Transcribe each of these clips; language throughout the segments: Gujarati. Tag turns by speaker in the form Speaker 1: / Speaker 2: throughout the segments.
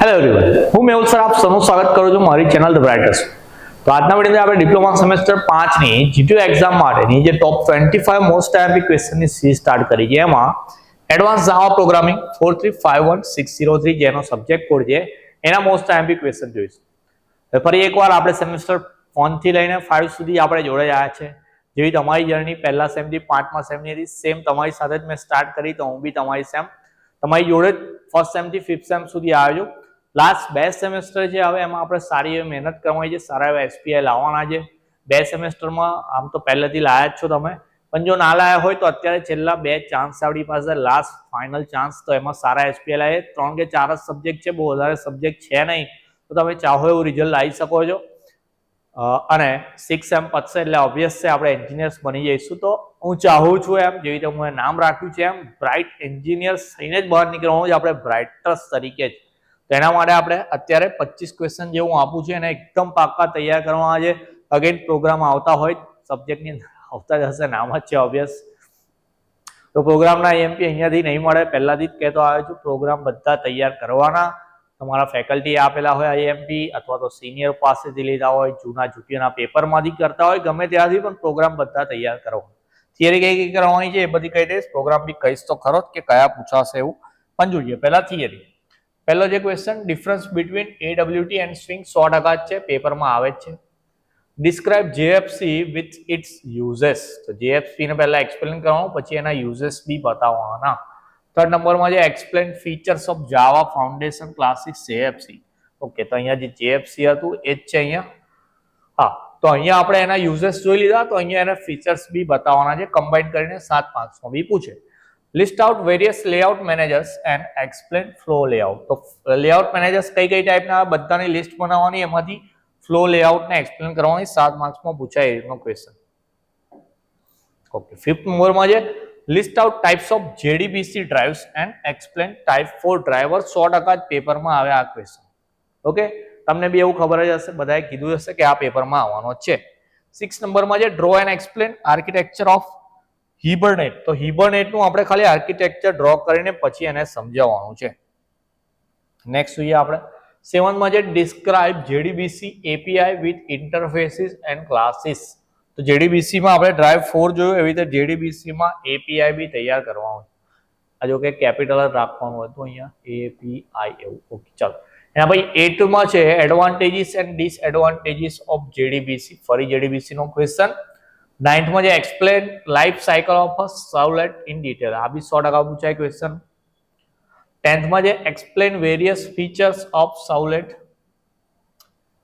Speaker 1: હેલો એવરીવન, હું મેહુલ સર આપ સૌનું સ્વાગત કરું છું મારી ચેનલ ધ બ્રાઇટર્સ. તો આજના વિડીયોમાં આપણે ડિપ્લોમા સેમેસ્ટર 5 ની જીટીયુ એક્ઝામ માટેની જે ટોપ 25 મોસ્ટ આઈએમપી ક્વેશ્ચનની સીરીઝ સ્ટાર્ટ કરી છે. એમાં એડવાન્સ જાવા પ્રોગ્રામિંગ 4351603 જેનો સબ્જેક્ટ કોડ છે એના મોસ્ટ આઈએમપી ક્વેશ્ચન જોઈશું. ફરી એકવાર આપણે સેમેસ્ટર 1 થી લઈને 5 સુધી આપણે જોડે આવ્યા છે. જેવી તમારી જર્ની પહેલા સેમ થી 5મા સેમની હતી સેમ તમારી સાથે જ મેં સ્ટાર્ટ કરી, તો હું બી તમારી જોડે જ ફર્સ્ટ સેમ થી 5th સેમ સુધી આવ્યો છું. લાસ્ટ 2 સેમેસ્ટર છે, હવે એમાં આપણે સારી એવી મહેનત કરવાની છે, સારા એવા એસપીઆઈ લાવવાના છે. 2 સેમેસ્ટરમાં આમ તો પહેલેથી લાયા જ છો તમે, પણ જો ના લાયા હોય તો અત્યારે છેલ્લા 2 ચાન્સ આપણી પાસે, લાસ્ટ ફાઇનલ ચાન્સ, તો એમાં સારા એસપીઆઈ લાવે. 3 કે 4 જ સબ્જેક્ટ છે, બહુ વધારે સબ્જેક્ટ છે નહીં, તો તમે ચાહો એવું રિઝલ્ટ લાવી શકો છો. અને 6 સેમ પતશે એટલે ઓબ્વિયસ છે આપણે એન્જિનિયર્સ બની જઈશું. તો હું ચાહું છું એમ, જેવી રીતે હું નામ રાખ્યું છે એમ, બ્રાઇટ એન્જિનિયર્સ થઈને જ બહાર નીકળવાનું છે આપણે બ્રાઇટર્સ તરીકે જ. તો એના માટે આપણે અત્યારે 25 ક્વેશ્ચન જે હું આપું છું એને એકદમ પાક્કા તૈયાર કરવાના છે. અગેન પ્રોગ્રામ આવતા હોય, સબ્જેક્ટની આવતા જ હશે, નામ જ છે ઓબ્વિયસ. તો પ્રોગ્રામના એમપી અહીંયાથી નહીં મળે, પહેલાથી જ કહેતો આવ્યો છું, પ્રોગ્રામ બધા તૈયાર કરવાના. તમારા ફેકલ્ટી આપેલા હોય આઈએમપી, અથવા તો સિનિયર પાસેથી લીધા હોય, જૂના જુટીઓના પેપરમાંથી કરતા હોય, ગમે ત્યાંથી પણ પ્રોગ્રામ બધા તૈયાર કરવાના. થિયરી કઈ કરવાની છે એ બધી કહી દઈશ, પ્રોગ્રામ બી કહીશ તો ખરો કે કયા પૂછાશે એવું. પણ જોઈએ પહેલા થિયરી. પહેલો જે question, difference between AWT and swing 100% જ છે, પેપરમાં આવે જ છે. Describe JFC with its uses. તો જેએફસી ને પહેલા એક્સપ્લેન કરવાનું, પછી એના યુઝેસ બી બતાવવાના. થર્ડ નંબરમાં જે explain features of Java foundation classes JFC. Okay, તો અહીંયા જે જેએફસી હતું એ જ છે અહીંયા. હા, તો અહીંયા આપણે એના યુઝેસ જોઈ લીધા, તો અહીંયા એના ફીચર્સ બી બતાવવાના છે, કમ્બાઈન કરીને 7 માર્ક્સમાં બી પૂછે. List out various layout managers and explain flow layout. તો લેઆઉટ મેનેજર્સ કઈ ટાઈપના બધાની લિસ્ટ બનાવવાની, એમાંથી ફ્લો લેઆઉટને એક્સપ્લેન કરવાની, 7 માર્ક્સમાં પૂછાય એ રીતનો ક્વેશ્ચન. ઓકે, 5th નંબરમાં છે list out types of JDBC drives and explain type 4 driver. 100% જ પેપરમાં આવે આ ક્વેશ્ચન. ઓકે, તમને બી એવું ખબર જ હશે, બધાએ કીધું હશે કે આ પેપરમાં આવવાનો છે. 6th નંબરમાં છે draw and explain architecture of Hibernate. તો હિબરનેટનું આપણે ખાલી આર્કિટેક્ચર ડ્રો કરીને પછી એને સમજાવવાનું છે. નેક્સ્ટ જોઈએ આપણે 7માં છે describe JDBC API with interfaces and classes. તો જેડીબીસીમાં આપણે ડ્રાઈવ 4 જોયું, એવી રીતે જેડીબીસીમાં એપીઆઈ બી તૈયાર કરવાનું. આ જો કે કેપિટલ રાખવાનું હતું અહીંયા, એપીઆઈ એવું. ઓકે, ચાલો. એના પછી 8માં છે advantages and disadvantages of JDBC. ફરી જેડીબીસી નો ક્વેશ્ચન. 9થમાં જે explain life cycle of a servlet in detail. આ બી 100% પૂછાય ક્વેશ્ચન. 10થમાં જે explain various features of servlet,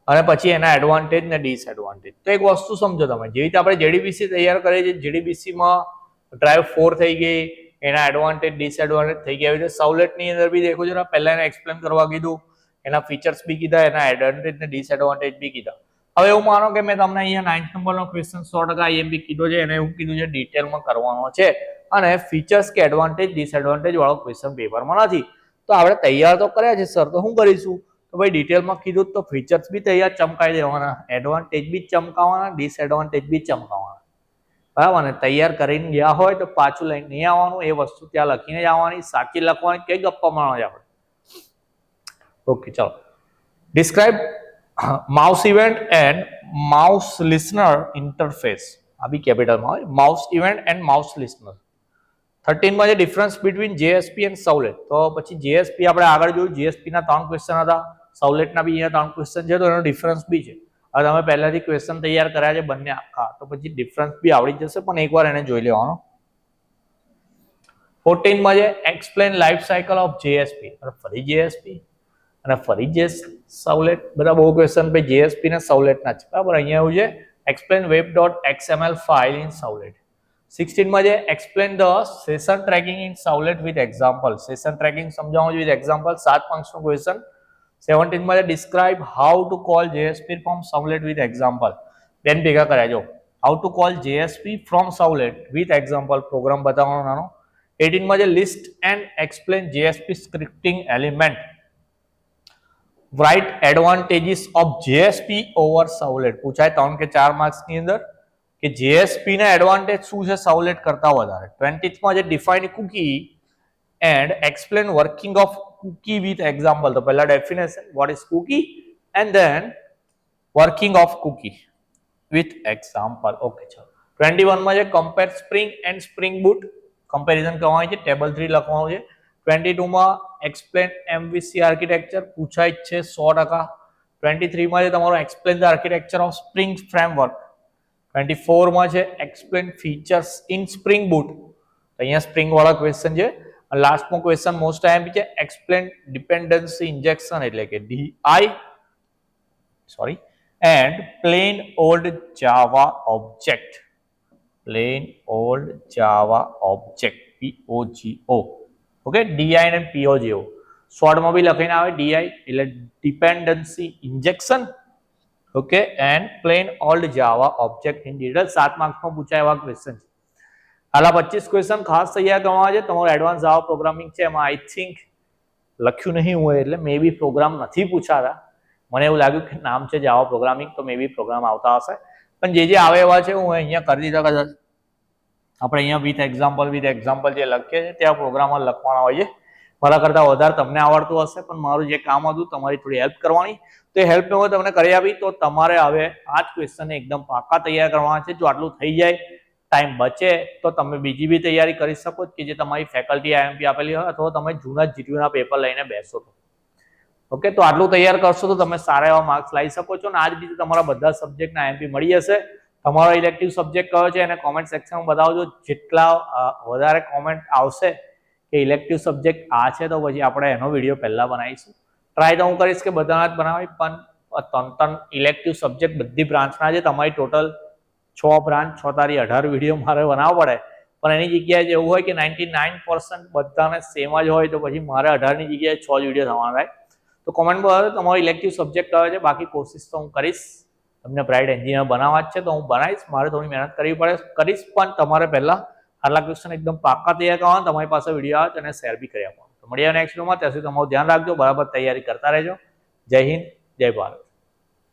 Speaker 1: અને પછી એના એડવાન્ટેજ ને ડિસએડવાન્ટેજ. તો એક વસ્તુ સમજો તમે, જેવી રીતે આપણે જેડીબીસી તૈયાર કરીએ છીએ, જેડીબીસીમાં ડ્રાઈવ 4 થઈ ગઈ, એના એડવાન્ટેજ ડિસએડવાન્ટેજ થઈ ગયા, એવી રીતે સર્વલેટની અંદર બી દેખો છો, પહેલા એને એક્સપ્લેન કરવા કીધું, એના ફીચર્સ બી કીધા, એના એડવાન્ટેજ ને ડિસએડવાન્ટેજ બી કીધા. હવે એવું માનો કે મેં તમને અહીંયા 9th નંબરનો ક્વેશ્ચન 100% આઈએમપી કીધો છે, એને એવું કીધું છે ડિટેલમાં કરવાનો છે, અને ફીચર્સ કે એડવાન્ટેજ ડિસએડવાન્ટેજ વાળો ક્વેશ્ચન પેપરમાં નથી. તો આપણે તૈયાર તો કર્યા છે સર, તો શું કરીશું? તો ભાઈ ડિટેલમાં કીધું તો ફીચર્સ બી તૈયાર ચમકાવી દેવાના, એડવાન્ટેજ બી ચમકાવવાના, ડિસએડવાન્ટેજ બી ચમકાવવાના. બરાબર ને? તૈયાર કરીને ગયા હોય તો પાછું લઈને નહીં આવવાનું, એ વસ્તુ ત્યાં લખીને જ આવવાની, સાચી લખવાની, કઈ ગપ્પા મારવાનો છે આપણે. ઓકે, ચાલો. Describe mouse event and mouse listener interface. આ બી કેપિટલમાં હોય, mouse event and mouse listener. 13માં છે difference between JSP and servlet. તો પછી જેએસપી આપણે આગળ જોયું, જેએસપી ના 3 ક્વેશ્ચન હતા, સર્વલેટના બી અહીંયા 3 ક્વેશ્ચન છે, તો એનો ડિફરન્સ બી છે. હવે તમે પહેલાથી ક્વેશ્ચન તૈયાર કર્યા છે બંને આખા, તો પછી ડિફરન્સ બી આવડી જશે, પણ એકવાર એને જોઈ લેવાનો. 14માં છે explain life cycle of JSP. ફરી જેએસપી અને ફરી જે સર્વલેટ, બધા બહુ ક્વેશ્ચન ભાઈ જેએસપી ને સર્વલેટના છે. બરાબર, અહીંયા એવું છે explain web.xml file in servlet. 16માં છે explain the session tracking in servlet with example. Session tracking સમજાવવાનું વિથ એક્ઝામ્પલ, 7 માર્ક્સનો ક્વેશ્ચન. 17માં છે describe how to call JSP from servlet with example. બેન ભેગા કર્યા જો, how to call JSP from servlet with example, program બતાવવાનો નાનો. 18માં છે list and explain JSP scripting element. Write advantages of JSP over servlet. પૂછાય 3 કે 4 માર્ક્સની અંદર કે જેએસપી ના એડવાન્ટેજ શું છે સર્વલેટ કરતા વધારે. 20થમાં જે define cookie and explain working of cookie with example. તો પહેલા definition what is cookie and then working of cookie with example. Okay ચલો 21 માં છે compare spring and spring boot comparison કરવાનું છે ટેબલ 3 લખવાનું છે. 22 માં explain MVC architecture પૂછાય છે 100%. 23 માં છે તમારો explain the architecture of spring framework. 24 માં છે explain features in spring boot. તો અહીંયા સ્પ્રિંગ વાળા ક્વેશ્ચન છે. લાસ્ટમાં ક્વેશ્ચન મોસ્ટ આઈએમપી છે એક્સપ્લેન ડિપેન્ડન્સી ઇન્જેક્શન એટલે કે DI and plain old Java object. Plain old Java object POGO. Okay DI અને POGO શોર્ટમાં બી લખીને આવે ડીઆઈ એટલે dependency injection. Okay and plain old Java object in detail 7 માર્ક્સમાં પૂછાય એવા ક્વેશ્ચન છે. હાલા 25 ક્વેશ્ચન ખાસ તૈયાર કરવાના છે. તમારો એડવાન્સ જાવા પ્રોગ્રામિંગ છે એમાં આઈ થિંક લખ્યું નહીં હોય એટલે મે બી પ્રોગ્રામ નથી પૂછાતા. મને એવું લાગ્યું કે નામ છે જાવા પ્રોગ્રામિંગ તો મે બી પ્રોગ્રામ આવતા હશે પણ જે આવે એવા છે હું અહીંયા કરી દીધા કદાચ આપણે અહીંયા વિથ એક્ઝામ્પલ જે લખીએ છીએ ત્યાં પ્રોગ્રામ લખવાના હોય છે. મારા કરતાં વધારે તમને આવડતું હશે પણ મારું જે કામ હતું તમારી થોડી હેલ્પ કરવાની તો એ હેલ્પ મેં તમને કરી આપી. તો તમારે હવે આ જ ક્વેશ્ચનને એકદમ પાકા તૈયાર કરવાના છે. જો આટલું થઈ જાય ટાઈમ બચે તો તમે બીજી બી તૈયારી કરી શકો કે જે તમારી ફેકલ્ટી આઈએમપી આપેલી હોય અથવા તમે જૂના જીટીયુના પેપર લઈને બેસો તો. ઓકે તો આટલું તૈયાર કરશો તો તમે સારા એવા માર્ક્સ લાવી શકો છો. અને આ જ રીતે તમારા બધા સબ્જેક્ટના આઈએમપી મળી જશે. તમારો ઇલેક્ટિવ સબ્જેક્ટ કયો છે એને કોમેન્ટ સેક્શનમાં બતાવજો. જેટલા વધારે કોમેન્ટ આવશે કે ઇલેક્ટિવ સબ્જેક્ટ આ છે તો પછી આપણે એનો વિડીયો પહેલા બનાવીશું. ટ્રાય તો હું કરીશ કે બધાના જ બનાવી પણ 3 ઇલેક્ટિવ સબ્જેક્ટ બધી બ્રાન્ચના છે. તમારી ટોટલ 6 બ્રાન્ચ 6 તારી 18 વિડીયો મારે બનાવવો પડે પણ એની જગ્યાએ એવું હોય કે 99% બધાને સેમ જ હોય તો પછી મારે 18 ની જગ્યાએ 6 જ વિડીયો થવાના થાય. તો કોમેન્ટ બોલો તમારો ઇલેક્ટિવ સબ્જેક્ટ કયો છે. બાકી કોશિશ તો હું કરીશ તમને બ્રાઇટ એન્જિનિયર બનાવવા જ છે તો હું બનાવીશ. મારે થોડી મહેનત કરવી પડે કરીશ પણ તમારે પહેલા આટલા ક્વેશ્ચન એકદમ પાકા તૈયાર કરવાના. તમારી પાસે વિડીયો આવે અને શેર બી કરી આપવાનો. તો મળીએ નેક્સ્ટ વિડીયોમાં. ત્યાં સુધી તમારું ધ્યાન રાખજો. બરાબર તૈયારી કરતા રહેજો. જય હિન્દ જય ભારત.